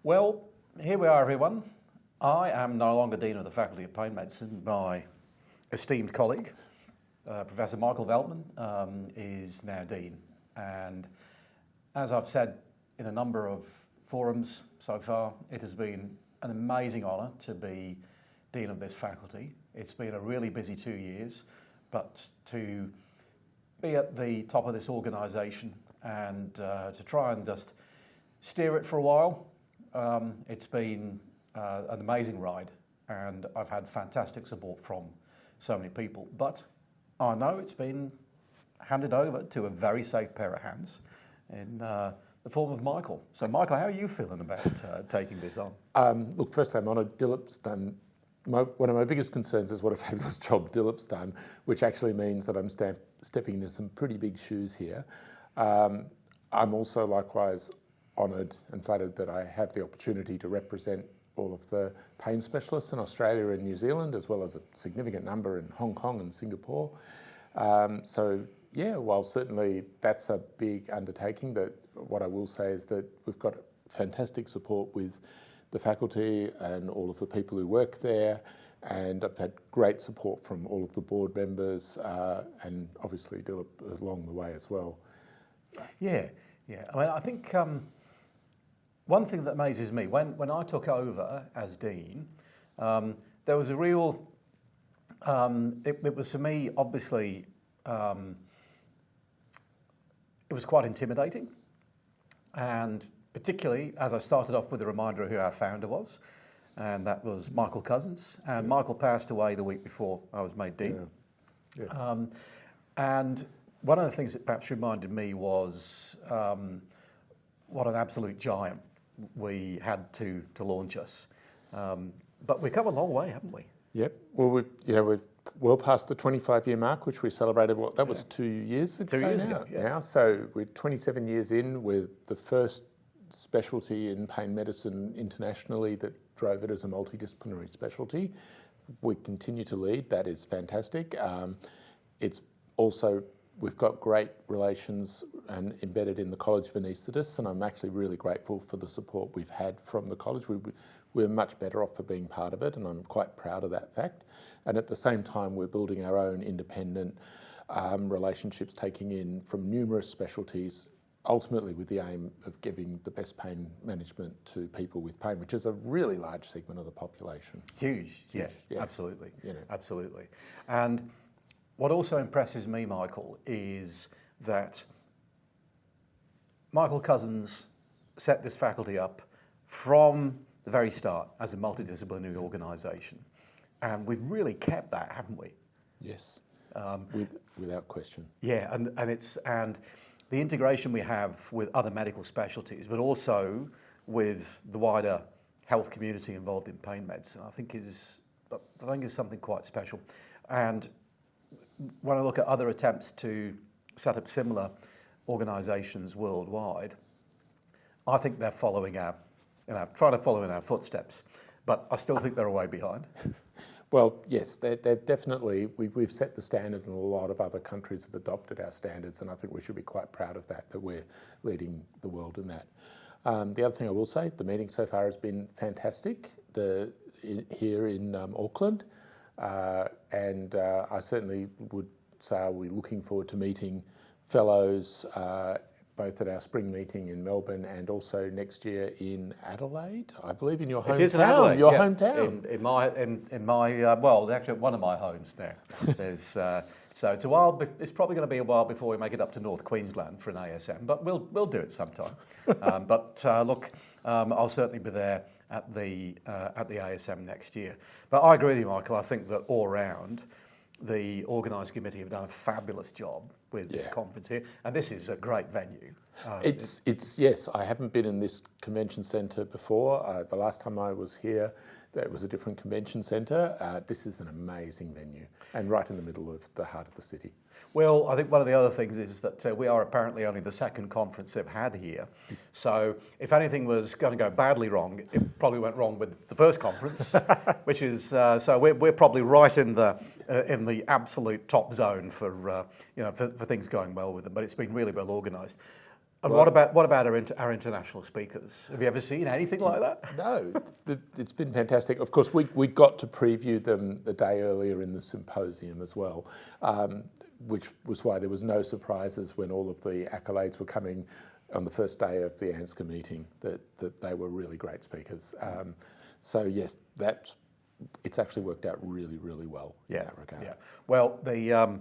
Well, here we are, everyone. I am no longer Dean of the Faculty of Pain Medicine. My esteemed colleague, Professor Michael Veltman, is now Dean. And as I've said in a number of forums so far, it has been an amazing honour to be Dean of this faculty. It's been a really busy 2 years, but to be at the top of this organisation and to try and just steer it for a while, it's been an amazing ride, and I've had fantastic support from so many people. But I know it's been handed over to a very safe pair of hands in the form of Michael. So Michael, how are you feeling about taking this on? Look, firstly, I'm honoured. Dilip's done, one of my biggest concerns is what a fabulous job Dilip's done, which actually means that I'm stepping into some pretty big shoes here. I'm also likewise honoured and flattered that I have the opportunity to represent all of the pain specialists in Australia and New Zealand, as well as a significant number in Hong Kong and Singapore. So yeah, while certainly that's a big undertaking, that what I will say is that we've got fantastic support with the faculty and all of the people who work there, and I've had great support from all of the board members and obviously Dilip along the way as well. Yeah. I mean, I think one thing that amazes me, when I took over as Dean, there was a real, it was for me, obviously, it was quite intimidating, and particularly as I started off with a reminder of who our founder was, and that was Michael Cousins, and Michael passed away the week before I was made Dean. Yeah. Yes. And one of the things that perhaps reminded me was what an absolute giant we had to launch us. But we've come a long way, haven't we? Yep. Well, we're well past the 25-year mark, which we celebrated. That was 2 years ago. 2 years ago, yeah. Now, so we're 27 years in. We're the first specialty in pain medicine internationally that drove it as a multidisciplinary specialty. We continue to lead. That is fantastic. It's also, we've got great relations and embedded in the College of Anaesthetists, and I'm actually really grateful for the support we've had from the college. We're much better off for being part of it, and I'm quite proud of that fact. And at the same time, we're building our own independent relationships, taking in from numerous specialties, ultimately with the aim of giving the best pain management to people with pain, which is a really large segment of the population. Huge. Yeah. Absolutely. You know. Absolutely. And what also impresses me, Michael, is that Michael Cousins set this faculty up from the very start as a multidisciplinary organisation. And we've really kept that, haven't we? Yes, without question. Yeah, and the integration we have with other medical specialties, but also with the wider health community involved in pain medicine, I think is something quite special. And when I look at other attempts to set up similar organisations worldwide, I think they're following trying to follow in our footsteps, but I still think they're a way behind. Well, yes, they're definitely, we've set the standard, and a lot of other countries have adopted our standards, and I think we should be quite proud of that we're leading the world in that. The other thing I will say, the meeting so far has been fantastic here in Auckland, and I certainly would say I'll be looking forward to meeting fellows both at our spring meeting in Melbourne and also next year in Adelaide, I believe, in your hometown. It is in Adelaide, your hometown. In my well, actually one of my homes there. There's so it's a while. It's probably going to be a while before we make it up to North Queensland for an ASM, but we'll do it sometime. But look, I'll certainly be there at the ASM next year. But I agree with you, Michael. I think that all round, the organising committee have done a fabulous job with this conference here, and this is a great venue. It's yes, I haven't been in this convention centre before. The last time I was here, that was a different convention centre. This is an amazing venue, and right in the middle of the heart of the city. Well, I think one of the other things is that we are apparently only the second conference they've had here. So if anything was going to go badly wrong, it probably went wrong with the first conference, which is so we're probably right in the absolute top zone for things going well with them. But it's been really well organised. And what about our international speakers? Have you ever seen anything like that? No, it's been fantastic. Of course, we got to preview them the day earlier in the symposium as well, which was why there was no surprises when all of the accolades were coming on the first day of the ANSCA meeting, that they were really great speakers. So yes, it's actually worked out really, really well in that regard. Yeah. Well, the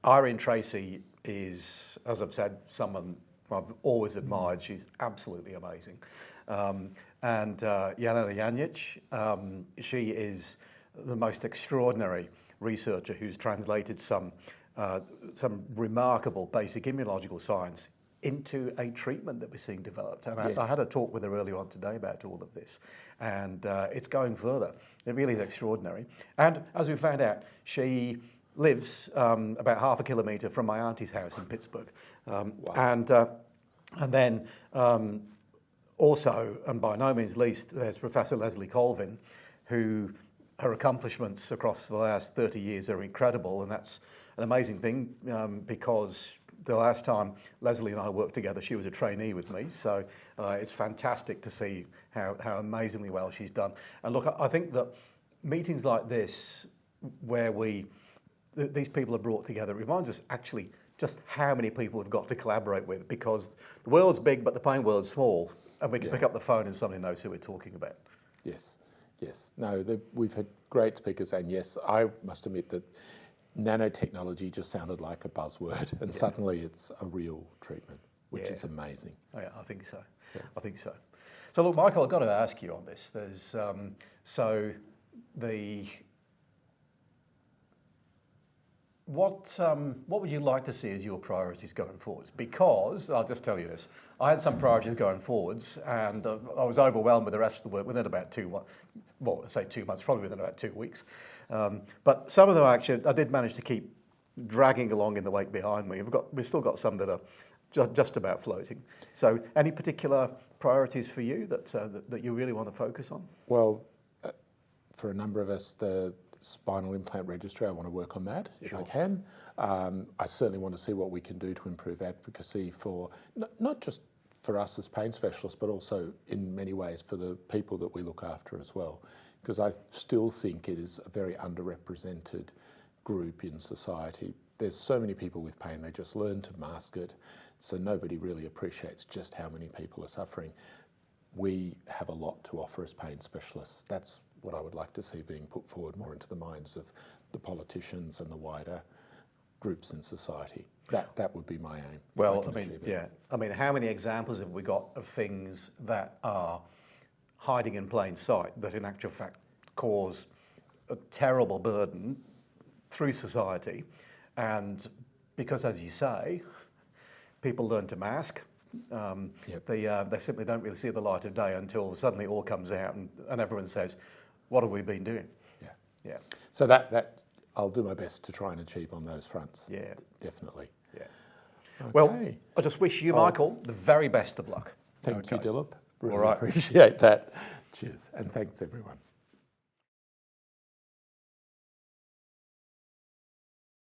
Irene Tracy is, as I've said, someone I've always admired. She's absolutely amazing. And Jelena Janjic, she is the most extraordinary researcher who's translated some remarkable basic immunological science into a treatment that we're seeing developed. And I had a talk with her earlier on today about all of this. And it's going further. It really is extraordinary. And as we found out, she lives about half a kilometre from my auntie's house in Pittsburgh. Wow. And then also, and by no means least, there's Professor Leslie Colvin, who her accomplishments across the last 30 years are incredible. And that's an amazing thing because the last time Leslie and I worked together, she was a trainee with me. So it's fantastic to see how amazingly well she's done. And look, I think that meetings like this, where these people are brought together, reminds us actually just how many people we've got to collaborate with, because the world's big, but the pain world's small, and we can pick up the phone and somebody knows who we're talking about. Yes. No, we've had great speakers, and yes, I must admit that nanotechnology just sounded like a buzzword, and suddenly it's a real treatment, which is amazing. Oh, yeah, I think so. Yeah. I think so. So look, Michael, I've got to ask you on this. There's what would you like to see as your priorities going forwards? Because I'll just tell you this: I had some priorities going forwards, and I was overwhelmed with the rest of the work within about 2 months. Well, I say 2 months, probably within about 2 weeks. But some of them actually, I did manage to keep dragging along in the wake behind me. We've still got some that are just about floating. So, any particular priorities for you that you really want to focus on? Well, for a number of us, the spinal implant registry, I want to work on that if I can. I certainly want to see what we can do to improve advocacy for not just for us as pain specialists, but also in many ways for the people that we look after as well. Because I still think it is a very underrepresented group in society. There's so many people with pain, they just learn to mask it, so nobody really appreciates just how many people are suffering. We have a lot to offer as pain specialists. That's what I would like to see being put forward more into the minds of the politicians and the wider groups in society. That would be my aim. Well, I mean, how many examples have we got of things that are hiding in plain sight that in actual fact cause a terrible burden through society? And because, as you say, people learn to mask, they simply don't really see the light of day until suddenly it all comes out and everyone says, what have we been doing? Yeah. So that I'll do my best to try and achieve on those fronts. Yeah. Definitely. Yeah. Okay. Well, I just wish you, Michael, the very best of luck. Thank you, Dilip. Really All right. appreciate that. Cheers. And thanks, everyone.